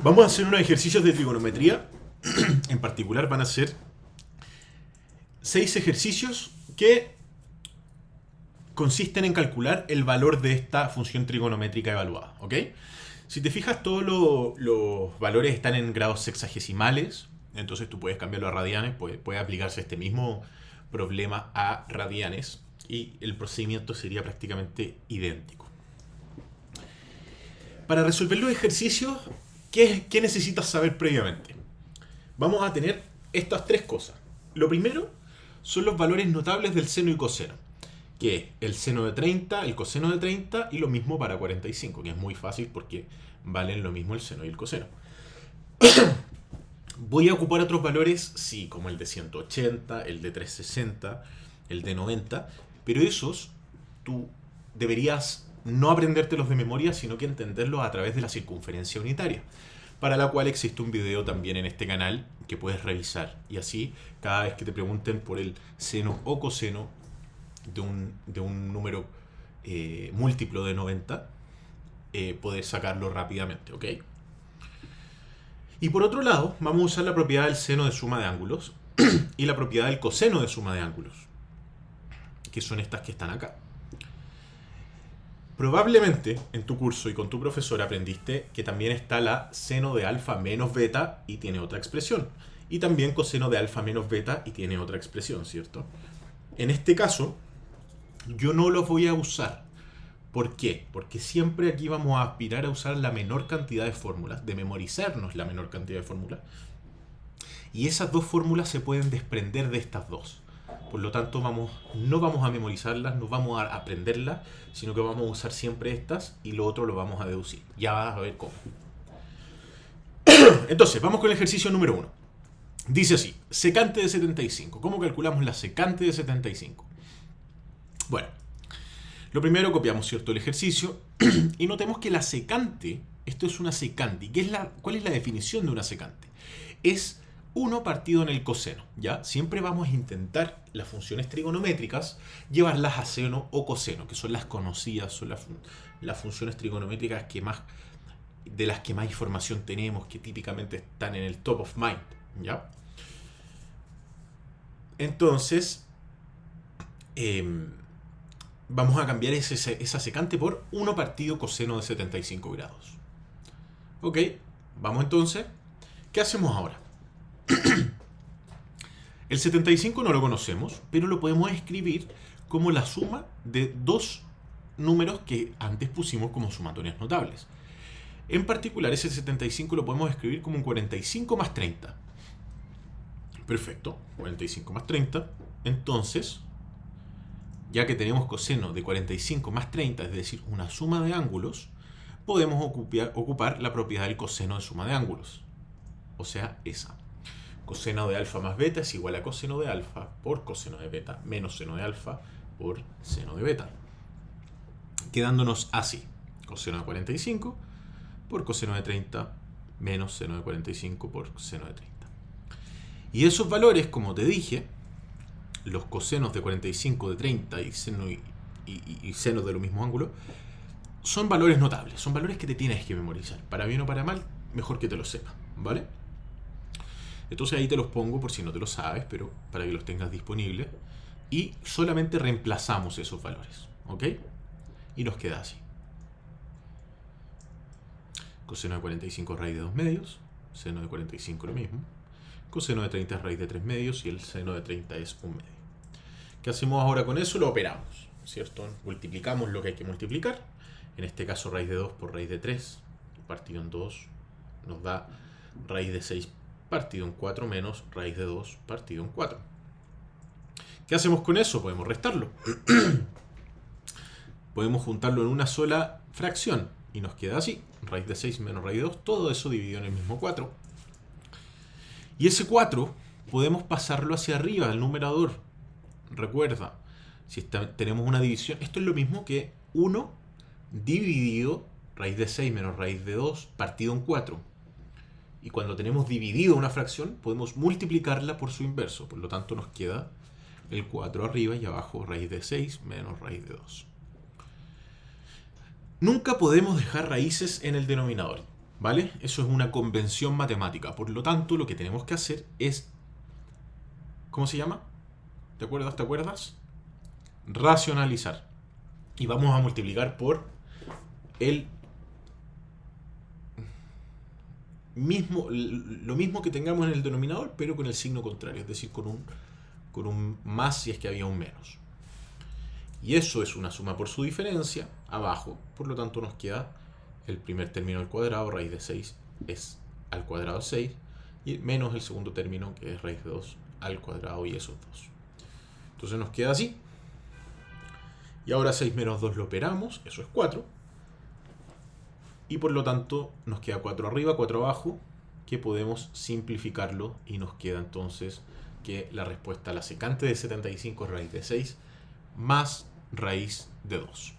Vamos a hacer unos ejercicios de trigonometría. En particular van a ser 6 ejercicios que consisten en calcular el valor de esta función trigonométrica evaluada. ¿Ok? Si te fijas, todos los valores están en grados sexagesimales. Entonces tú puedes cambiarlo a radianes. Puede aplicarse este mismo problema a radianes. Y el procedimiento sería prácticamente idéntico. Para resolver los ejercicios, ¿qué necesitas saber previamente? Vamos a tener estas 3 cosas. Lo primero son los valores notables del seno y coseno, que es el seno de 30, el coseno de 30 y lo mismo para 45, que es muy fácil porque valen lo mismo el seno y el coseno. Voy a ocupar otros valores, sí, como el de 180, el de 360, el de 90, pero esos tú deberías no aprendértelos de memoria, sino que entenderlos a través de la circunferencia unitaria, para la cual existe un video también en este canal que puedes revisar. Y así, cada vez que te pregunten por el seno o coseno de un número múltiplo de 90, poder sacarlo rápidamente, ¿ok? Y por otro lado, vamos a usar la propiedad del seno de suma de ángulos y la propiedad del coseno de suma de ángulos, que son estas que están acá. Probablemente en tu curso y con tu profesor aprendiste que también está la seno de alfa menos beta y tiene otra expresión. Y también coseno de alfa menos beta y tiene otra expresión, ¿cierto? En este caso, yo no los voy a usar. ¿Por qué? Porque siempre aquí vamos a aspirar a usar la menor cantidad de fórmulas, de memorizarnos la menor cantidad de fórmulas. Y esas dos fórmulas se pueden desprender de estas dos. Por lo tanto, no vamos a memorizarlas, no vamos a aprenderlas, sino que vamos a usar siempre estas y lo otro lo vamos a deducir. Ya vas a ver cómo. Entonces, vamos con el ejercicio número 1. Dice así, secante de 75. ¿Cómo calculamos la secante de 75? Bueno, lo primero copiamos, ¿cierto?, el ejercicio y notemos que la secante, esto es una secante. ¿Y cuál es la definición de una secante? Es 1 partido en el coseno, ¿ya? Siempre vamos a intentar las funciones trigonométricas llevarlas a seno o coseno, que son las conocidas, son las funciones trigonométricas de las que más información tenemos, que típicamente están en el top of mind, ¿ya? Entonces, vamos a cambiar esa secante por 1 partido coseno de 75 grados. Ok, vamos entonces. ¿Qué hacemos ahora? El 75 no lo conocemos, pero lo podemos escribir como la suma de dos números que antes pusimos como sumatorias notables. En particular, ese 75 lo podemos escribir como un 45 más 30. Perfecto, 45 más 30. Entonces, ya que tenemos coseno de 45 más 30, es decir, una suma de ángulos, podemos ocupar la propiedad del coseno de suma de ángulos. O sea, esa. Coseno de alfa más beta es igual a coseno de alfa por coseno de beta menos seno de alfa por seno de beta. Quedándonos así. Coseno de 45 por coseno de 30 menos seno de 45 por seno de 30. Y esos valores, como te dije, los cosenos de 45, de 30 y senos de los mismos ángulos, son valores notables, son valores que te tienes que memorizar. Para bien o para mal, mejor que te los sepas, ¿vale? Entonces ahí te los pongo por si no te lo sabes, pero para que los tengas disponibles. Y solamente reemplazamos esos valores, ¿ok? Y nos queda así. Coseno de 45 raíz de 2 medios, seno de 45 lo mismo. Coseno de 30 es raíz de 3 medios y el seno de 30 es 1 medio. ¿Qué hacemos ahora con eso? Lo operamos, ¿cierto? Multiplicamos lo que hay que multiplicar. En este caso raíz de 2 por raíz de 3 partido en 2 nos da raíz de 6 partido en 4 menos raíz de 2 partido en 4. ¿Qué hacemos con eso? Podemos restarlo. Podemos juntarlo en una sola fracción y nos queda así. Raíz de 6 menos raíz de 2, todo eso dividido en el mismo 4. Y ese 4 podemos pasarlo hacia arriba, al numerador. Recuerda, si tenemos una división, esto es lo mismo que 1 dividido raíz de 6 menos raíz de 2 partido en 4. Y cuando tenemos dividido una fracción, podemos multiplicarla por su inverso. Por lo tanto, nos queda el 4 arriba y abajo raíz de 6 menos raíz de 2. Nunca podemos dejar raíces en el denominador. ¿Vale? Eso es una convención matemática. Por lo tanto, lo que tenemos que hacer es... ¿Cómo se llama? ¿Te acuerdas? ¿Te acuerdas? Racionalizar. Y vamos a multiplicar por el lo mismo que tengamos en el denominador, pero con el signo contrario, es decir, con un más si es que había un menos. Y eso es una suma por su diferencia, abajo, por lo tanto nos queda el primer término al cuadrado, raíz de 6 es al cuadrado 6, y menos el segundo término, que es raíz de 2 al cuadrado, y esos 2. Entonces nos queda así. Y ahora 6 menos 2 lo operamos, eso es 4. Y por lo tanto nos queda 4 arriba, 4 abajo, que podemos simplificarlo y nos queda entonces que la respuesta a la secante de 75 es raíz de 6 más raíz de 2.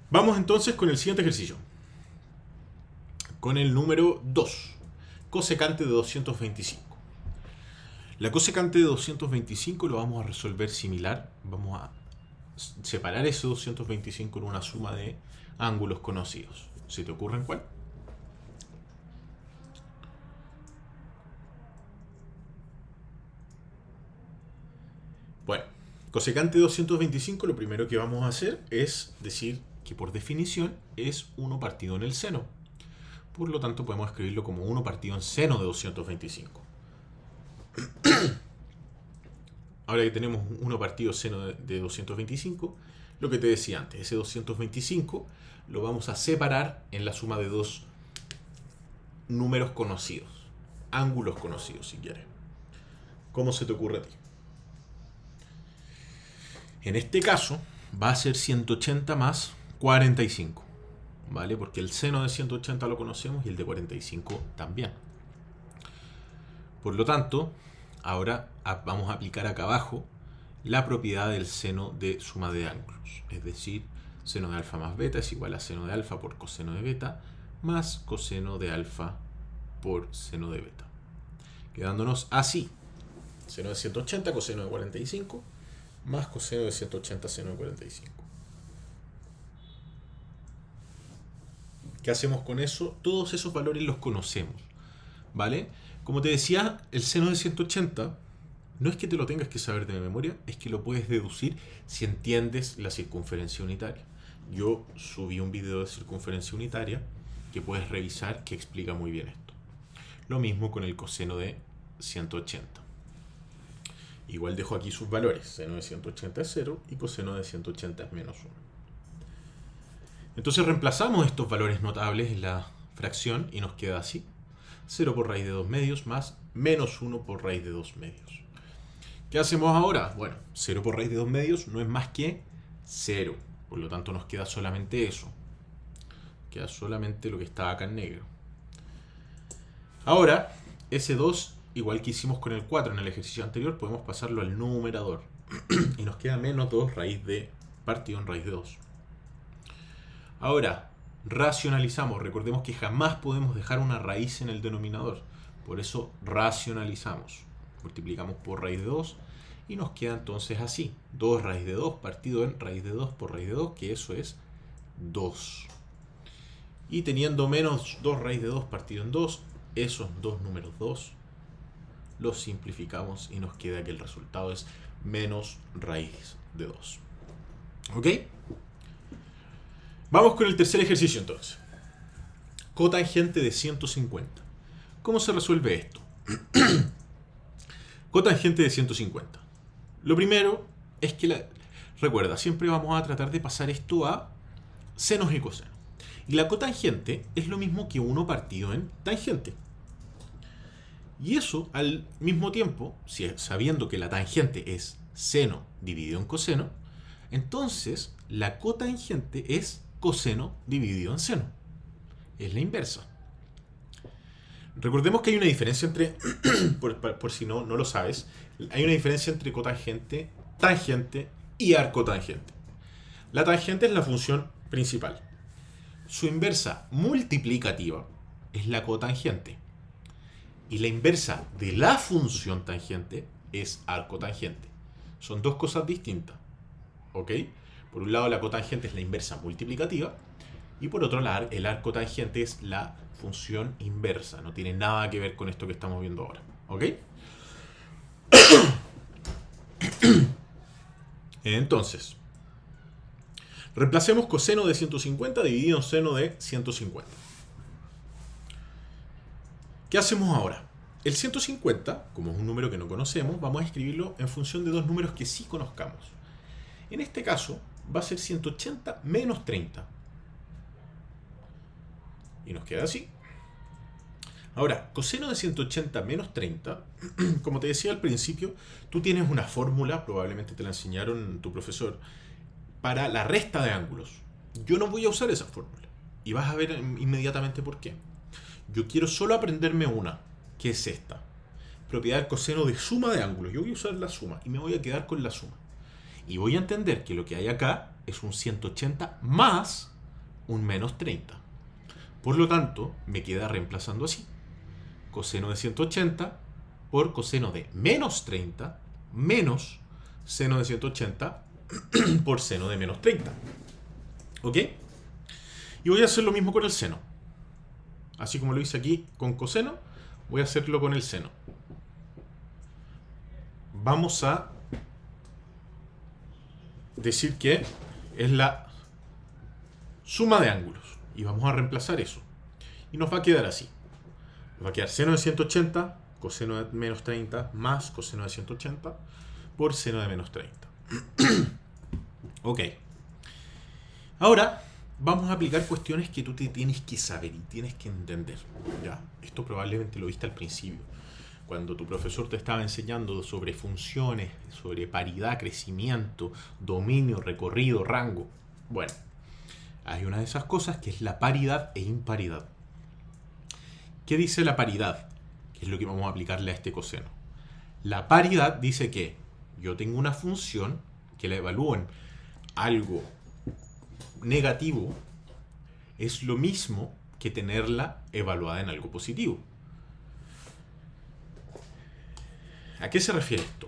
Vamos entonces con el siguiente ejercicio. Con el número 2. Cosecante de 225. La cosecante de 225 lo vamos a resolver similar. Vamos a separar ese 225 en una suma de ángulos conocidos. ¿Se te ocurren cuál? Bueno, cosecante de 225 lo primero que vamos a hacer es decir que por definición es 1 partido en el seno. Por lo tanto podemos escribirlo como 1 partido en seno de 225. Ahora que tenemos 1 partido seno de 225, lo que te decía antes, ese 225 lo vamos a separar en la suma de dos números conocidos, ángulos conocidos si quieres. ¿Cómo se te ocurre a ti? En este caso va a ser 180 más 45, ¿vale? Porque el seno de 180 lo conocemos y el de 45 también. Por lo tanto, ahora vamos a aplicar acá abajo la propiedad del seno de suma de ángulos. Es decir, seno de alfa más beta es igual a seno de alfa por coseno de beta más coseno de alfa por seno de beta. Quedándonos así. Seno de 180 coseno de 45 más coseno de 180 seno de 45. ¿Qué hacemos con eso? Todos esos valores los conocemos, ¿vale? Como te decía, el seno de 180 no es que te lo tengas que saber de memoria, es que lo puedes deducir si entiendes la circunferencia unitaria. Yo subí un video de circunferencia unitaria que puedes revisar que explica muy bien esto. Lo mismo con el coseno de 180. Igual dejo aquí sus valores. Seno de 180 es 0 y coseno de 180 es menos 1. Entonces reemplazamos estos valores notables en la fracción y nos queda así. 0 por raíz de 2 medios más menos 1 por raíz de 2 medios. ¿Qué hacemos ahora? Bueno, 0 por raíz de 2 medios no es más que 0. Por lo tanto nos queda solamente eso. Queda solamente lo que está acá en negro. Ahora, ese 2, igual que hicimos con el 4 en el ejercicio anterior, podemos pasarlo al numerador. Y nos queda menos 2 raíz de partido en raíz de 2. Ahora, racionalizamos. Recordemos que jamás podemos dejar una raíz en el denominador. Por eso racionalizamos. Multiplicamos por raíz de 2 y nos queda entonces así. 2 raíz de 2 partido en raíz de 2 por raíz de 2, que eso es 2. Y teniendo menos 2 raíz de 2 partido en 2, esos dos números 2 los simplificamos y nos queda que el resultado es menos raíz de 2. ¿Ok? Vamos con el tercer ejercicio entonces. Cotangente de 150. ¿Cómo se resuelve esto? Cotangente de 150. Lo primero es que, recuerda, siempre vamos a tratar de pasar esto a senos y cosenos. Y la cotangente es lo mismo que 1 partido en tangente. Y eso al mismo tiempo, sabiendo que la tangente es seno dividido en coseno, entonces la cotangente es coseno dividido en seno. Es la inversa. Recordemos que hay una diferencia entre, por si no lo sabes, hay una diferencia entre cotangente, tangente y arcotangente. La tangente es la función principal. Su inversa multiplicativa es la cotangente. Y la inversa de la función tangente es arcotangente. Son dos cosas distintas. ¿Ok? Por un lado, la cotangente es la inversa multiplicativa Y por otro lado, el arco tangente es la función inversa. No tiene nada que ver con esto que estamos viendo ahora. ¿Ok? Entonces, reemplacemos coseno de 150 dividido en seno de 150. ¿Qué hacemos ahora? El 150, como es un número que no conocemos, vamos a escribirlo en función de dos números que sí conozcamos. En este caso, va a ser 180 menos 30. Y nos queda así. Ahora, coseno de 180 menos 30, como te decía al principio, tú tienes una fórmula, probablemente te la enseñaron tu profesor, para la resta de ángulos. Yo no voy a usar esa fórmula. Y vas a ver inmediatamente por qué. Yo quiero solo aprenderme una, que es esta. Propiedad del coseno de suma de ángulos. Yo voy a usar la suma y me voy a quedar con la suma. Y voy a entender que lo que hay acá es un 180 más un menos 30. Por lo tanto, me queda reemplazando así. Coseno de 180 por coseno de menos 30 menos seno de 180 por seno de menos 30. ¿Ok? Y voy a hacer lo mismo con el seno. Así como lo hice aquí con coseno, voy a hacerlo con el seno. Vamos a decir que es la suma de ángulos. Y vamos a reemplazar eso. Y nos va a quedar así. Nos va a quedar seno de 180, coseno de menos 30, más coseno de 180 por seno de menos 30. Ok. Ahora vamos a aplicar cuestiones que tú te tienes que saber y tienes que entender. Ya, esto probablemente lo viste al principio, cuando tu profesor te estaba enseñando sobre funciones, sobre paridad, crecimiento, dominio, recorrido, rango. Bueno, hay una de esas cosas que es la paridad e imparidad. ¿Qué dice la paridad? Que es lo que vamos a aplicarle a este coseno. La paridad dice que yo tengo una función que la evalúo en algo negativo, es lo mismo que tenerla evaluada en algo positivo. ¿A qué se refiere esto?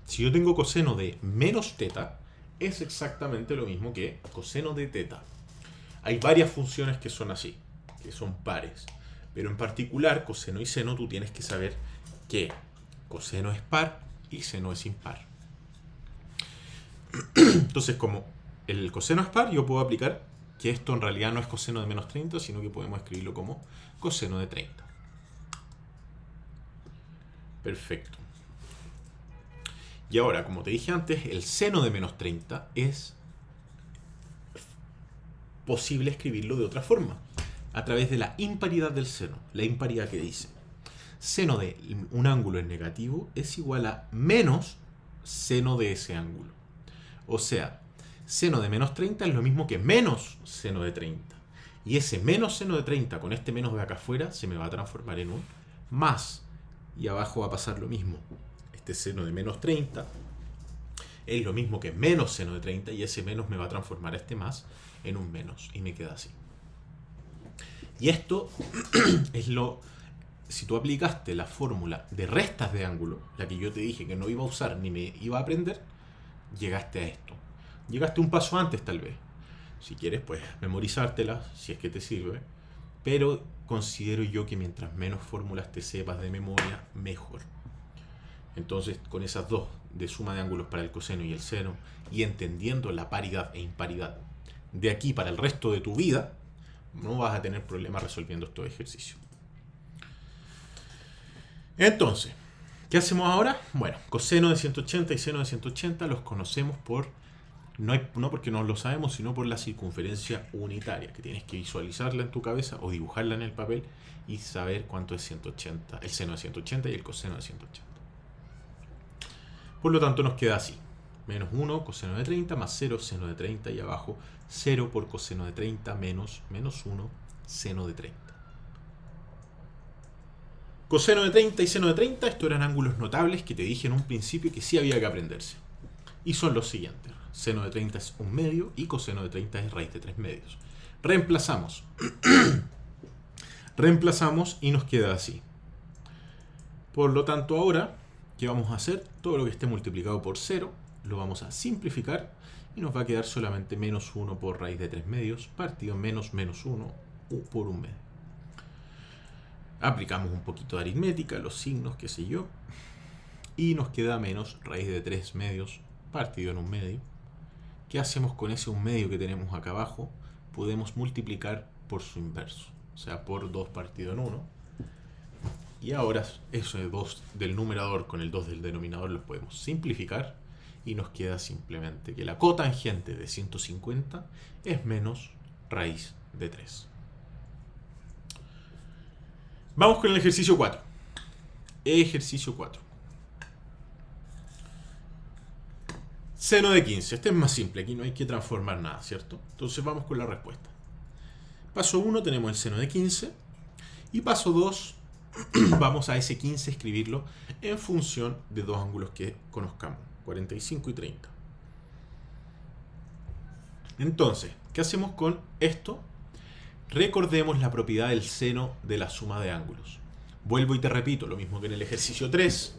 Si yo tengo coseno de menos teta, es exactamente lo mismo que coseno de teta. Hay varias funciones que son así, que son pares. Pero en particular, coseno y seno, tú tienes que saber que coseno es par y seno es impar. Entonces, como el coseno es par, yo puedo aplicar que esto en realidad no es coseno de menos 30, sino que podemos escribirlo como coseno de 30. Perfecto. Y ahora, como te dije antes, el seno de menos 30 es posible escribirlo de otra forma, a través de la imparidad del seno. La imparidad que dice: seno de un ángulo en negativo es igual a menos seno de ese ángulo. O sea, seno de menos 30 es lo mismo que menos seno de 30. Y ese menos seno de 30 con este menos de acá afuera se me va a transformar en un más. Y abajo va a pasar lo mismo. Este seno de menos 30 es lo mismo que menos seno de 30 y ese menos me va a transformar a este más en un menos. Y me queda así. Y esto es lo... Si tú aplicaste la fórmula de restas de ángulo, la que yo te dije que no iba a usar ni me iba a aprender, llegaste a esto. Llegaste un paso antes tal vez. Si quieres, pues memorizártela, si es que te sirve. Pero considero yo que mientras menos fórmulas te sepas de memoria, mejor. Entonces, con esas dos, de suma de ángulos para el coseno y el seno, y entendiendo la paridad e imparidad, de aquí para el resto de tu vida, no vas a tener problemas resolviendo estos ejercicios. Entonces, ¿qué hacemos ahora? Bueno, coseno de 180 y seno de 180 los conocemos por, no porque no lo sabemos, sino por la circunferencia unitaria, que tienes que visualizarla en tu cabeza o dibujarla en el papel y saber cuánto es 180, el seno de 180 y el coseno de 180. Por lo tanto, nos queda así. Menos 1 coseno de 30 más 0 seno de 30 y abajo 0 por coseno de 30 menos 1 seno de 30. Coseno de 30 y seno de 30, estos eran ángulos notables que te dije en un principio que sí había que aprenderse. Y son los siguientes. Seno de 30 es 1 medio y coseno de 30 es raíz de 3 medios. Reemplazamos. Reemplazamos y nos queda así. Por lo tanto, ahora, ¿qué vamos a hacer? Todo lo que esté multiplicado por 0 lo vamos a simplificar y nos va a quedar solamente menos 1 por raíz de 3 medios partido menos 1 por 1 medio. Aplicamos un poquito de aritmética, los signos, qué sé yo, y nos queda menos raíz de 3 medios partido en 1 medio. ¿Qué hacemos con ese 1 medio que tenemos acá abajo? Podemos multiplicar por su inverso, o sea, por 2 partido en 1. Y ahora eso de 2 del numerador con el 2 del denominador los podemos simplificar y nos queda simplemente que la cotangente de 150 es menos raíz de 3. Vamos con el ejercicio 4. Ejercicio 4. Seno de 15. Este es más simple, aquí no hay que transformar nada, ¿cierto? Entonces vamos con la respuesta. Paso 1 tenemos el seno de 15 y paso 2 vamos a ese 15 escribirlo en función de dos ángulos que conozcamos, 45 y 30. Entonces, ¿qué hacemos con esto? Recordemos la propiedad del seno de la suma de ángulos. Vuelvo y te repito, lo mismo que en el ejercicio 3,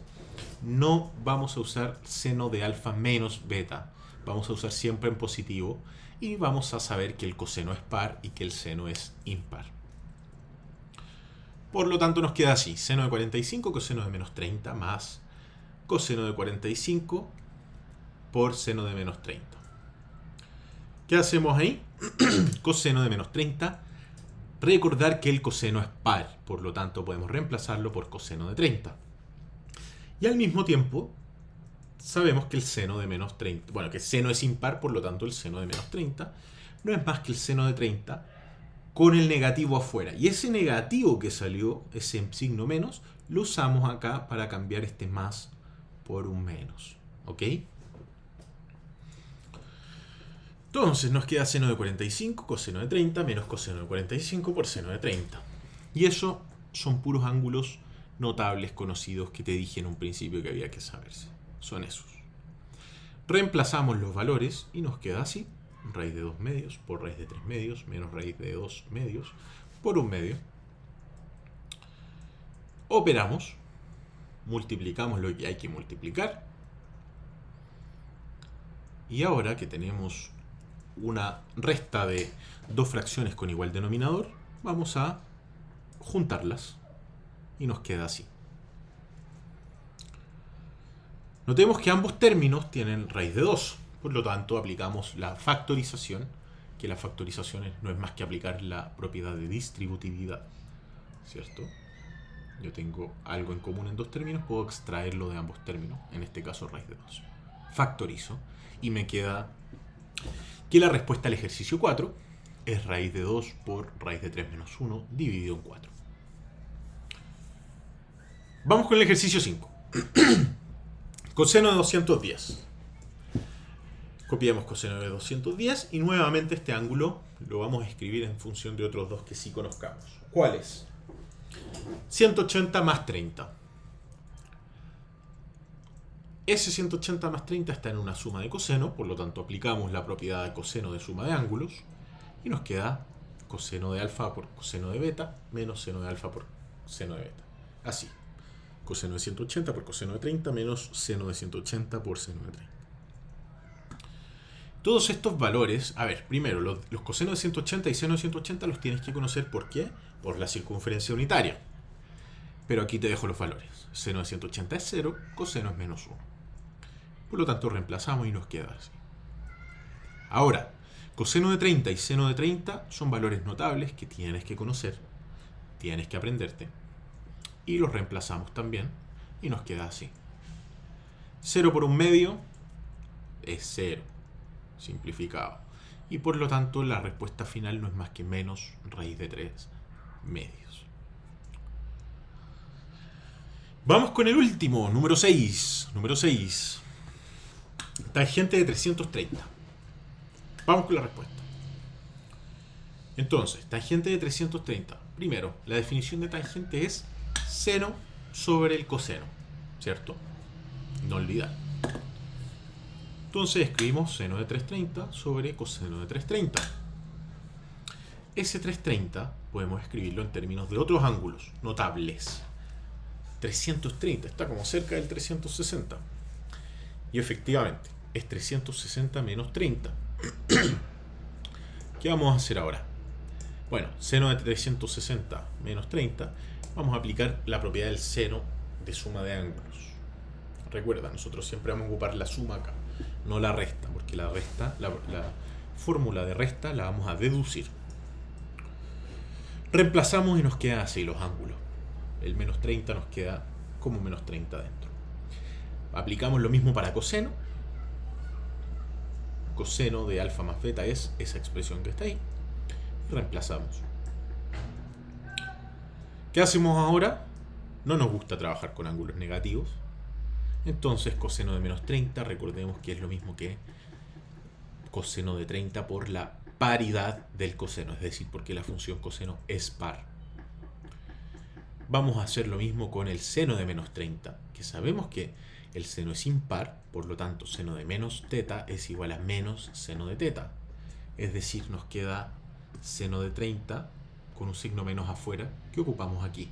no vamos a usar seno de alfa menos beta, vamos a usar siempre en positivo y vamos a saber que el coseno es par y que el seno es impar. Por lo tanto nos queda así, seno de 45 coseno de menos 30 más coseno de 45 por seno de menos 30. ¿Qué hacemos ahí? Coseno de menos 30. Recordar que el coseno es par, por lo tanto podemos reemplazarlo por coseno de 30. Y al mismo tiempo sabemos que el seno de menos 30, bueno, que el seno es impar, por lo tanto el seno de menos 30 no es más que el seno de 30 con el negativo afuera. Y ese negativo que salió, ese signo menos, lo usamos acá para cambiar este más por un menos. ¿Ok? Entonces nos queda seno de 45, coseno de 30, menos coseno de 45 por seno de 30. Y eso son puros ángulos notables conocidos que te dije en un principio que había que saberse. Son esos. Reemplazamos los valores y nos queda así. Raíz de 2 medios por raíz de 3 medios menos raíz de 2 medios por 1 medio. Operamos. Multiplicamos lo que hay que multiplicar. Y ahora que tenemos una resta de dos fracciones con igual denominador, vamos a juntarlas y nos queda así. Notemos que ambos términos tienen raíz de 2, por lo tanto aplicamos la factorización, que la factorización no es más que aplicar la propiedad de distributividad, ¿cierto? Yo tengo algo en común en dos términos, puedo extraerlo de ambos términos, en este caso raíz de 2. Factorizo y me queda que la respuesta al ejercicio 4 es raíz de 2 por raíz de 3 menos 1 dividido en 4. Vamos con el ejercicio 5. Coseno de 210. Copiamos coseno de 210 y nuevamente este ángulo lo vamos a escribir en función de otros dos que sí conozcamos. ¿Cuáles? 180 más 30. Ese 180 más 30 está en una suma de coseno, por lo tanto aplicamos la propiedad de coseno de suma de ángulos y nos queda coseno de alfa por coseno de beta menos seno de alfa por seno de beta. Así. Coseno de 180 por coseno de 30 menos seno de 180 por seno de 30. Todos estos valores, a ver, primero, los cosenos de 180 y seno de 180 los tienes que conocer. ¿Por qué? Por la circunferencia unitaria. Pero aquí te dejo los valores. Seno de 180 es 0, coseno es menos 1. Por lo tanto, reemplazamos y nos queda así. Ahora, coseno de 30 y seno de 30 son valores notables que tienes que conocer, tienes que aprenderte. Y los reemplazamos también y nos queda así. 0 por 1 medio es 0, simplificado. Y por lo tanto la respuesta final no es más que menos raíz de 3 medios. Vamos con el último, número 6. Número 6. Tangente de 330. Vamos con la respuesta. Entonces, tangente de 330. Primero, la definición de tangente es seno sobre el coseno, ¿cierto? No olvidar. Entonces escribimos seno de 330 sobre coseno de 330. Ese 330 podemos escribirlo en términos de otros ángulos notables. 330 está como cerca del 360. Y efectivamente, es 360 menos 30. ¿Qué vamos a hacer ahora? Bueno, seno de 360 menos 30, vamos a aplicar la propiedad del seno de suma de ángulos. Recuerda, nosotros siempre vamos a ocupar la suma acá, no la resta, porque la fórmula de resta la vamos a deducir. Reemplazamos y nos queda así los ángulos. El menos 30 nos queda como menos 30 dentro. Aplicamos lo mismo para coseno. Coseno de alfa más beta es esa expresión que está ahí. Reemplazamos. ¿Qué hacemos ahora? No nos gusta trabajar con ángulos negativos. Entonces coseno de menos 30, recordemos que es lo mismo que coseno de 30 por la paridad del coseno, es decir, porque la función coseno es par. Vamos a hacer lo mismo con el seno de menos 30, que sabemos que el seno es impar, por lo tanto seno de menos teta es igual a menos seno de teta. Es decir, nos queda seno de 30 con un signo menos afuera que ocupamos aquí.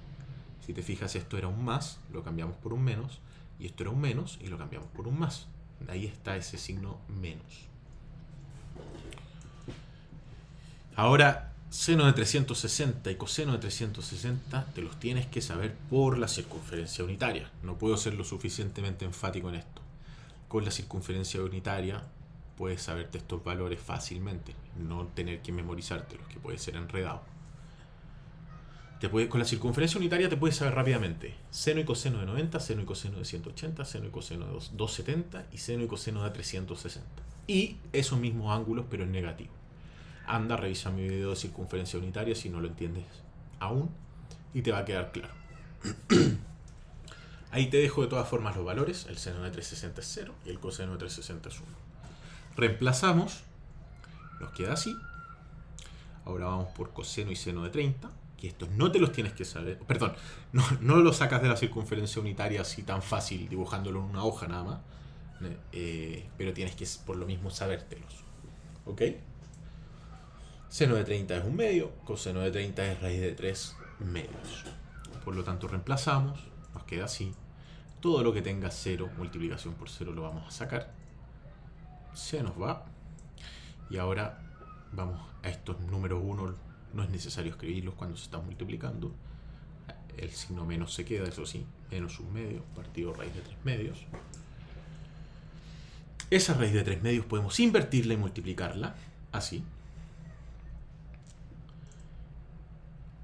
Si te fijas, esto era un más, lo cambiamos por un menos, y esto era un menos y lo cambiamos por un más. Ahí está ese signo menos. Ahora, seno de 360 y coseno de 360 te los tienes que saber por la circunferencia unitaria. No puedo ser lo suficientemente enfático en esto. Con la circunferencia unitaria puedes saberte estos valores fácilmente, no tener que memorizártelos, que puede ser enredado. Con la circunferencia unitaria te puedes saber rápidamente seno y coseno de 90, seno y coseno de 180, seno y coseno de 270 y seno y coseno de 360. Y esos mismos ángulos, pero en negativo. Anda, revisa mi video de circunferencia unitaria si no lo entiendes aún y te va a quedar claro. Ahí te dejo de todas formas los valores. El seno de 360 es 0 y el coseno de 360 es 1. Reemplazamos, nos queda así. Ahora vamos por coseno y seno de 30, que estos no te los tienes que saber. Perdón, no lo sacas de la circunferencia unitaria así tan fácil dibujándolo en una hoja nada más, pero tienes que por lo mismo sabértelos. ¿Ok? Seno de 30 es un medio, coseno de 30 es raíz de 3 medios. Por lo tanto reemplazamos, nos queda así. Todo lo que tenga 0, multiplicación por 0 lo vamos a sacar. Se nos va. Y ahora vamos a estos números 1, no es necesario escribirlos cuando se están multiplicando. El signo menos se queda, eso sí, menos un medio, partido raíz de 3 medios. Esa raíz de 3 medios podemos invertirla y multiplicarla, así.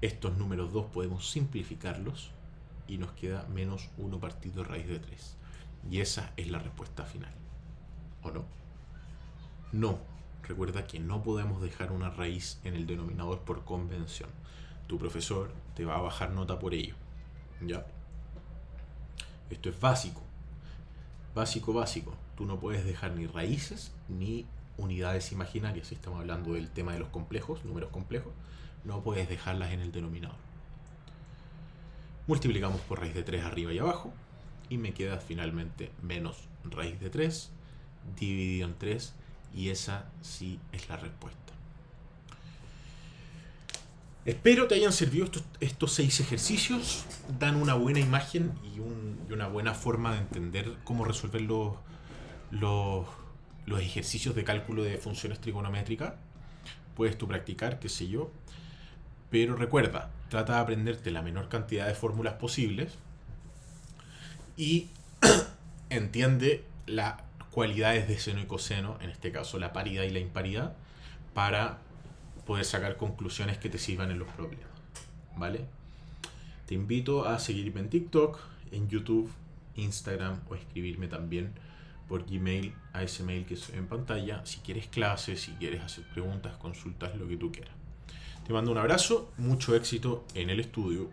Estos números 2 podemos simplificarlos y nos queda menos 1 partido raíz de 3. Y esa es la respuesta final. ¿O no? No. Recuerda que no podemos dejar una raíz en el denominador por convención. Tu profesor te va a bajar nota por ello. ¿Ya? Esto es básico. Básico. Tú no puedes dejar ni raíces ni unidades imaginarias. Si estamos hablando del tema de los complejos, números complejos, no puedes dejarlas en el denominador. Multiplicamos por raíz de 3 arriba y abajo y me queda finalmente menos raíz de 3 dividido en 3, y esa sí es la respuesta. Espero te hayan servido estos 6 ejercicios. Dan una buena imagen y una buena forma de entender cómo resolver los ejercicios de cálculo de funciones trigonométricas. Puedes tú practicar, qué sé yo. Pero recuerda, trata de aprenderte la menor cantidad de fórmulas posibles y entiende las cualidades de seno y coseno, en este caso la paridad y la imparidad, para poder sacar conclusiones que te sirvan en los problemas. ¿Vale? Te invito a seguirme en TikTok, en YouTube, Instagram, o escribirme también por Gmail a ese mail que se ve en pantalla si quieres clases, si quieres hacer preguntas, consultas, lo que tú quieras. Te mando un abrazo, mucho éxito en el estudio.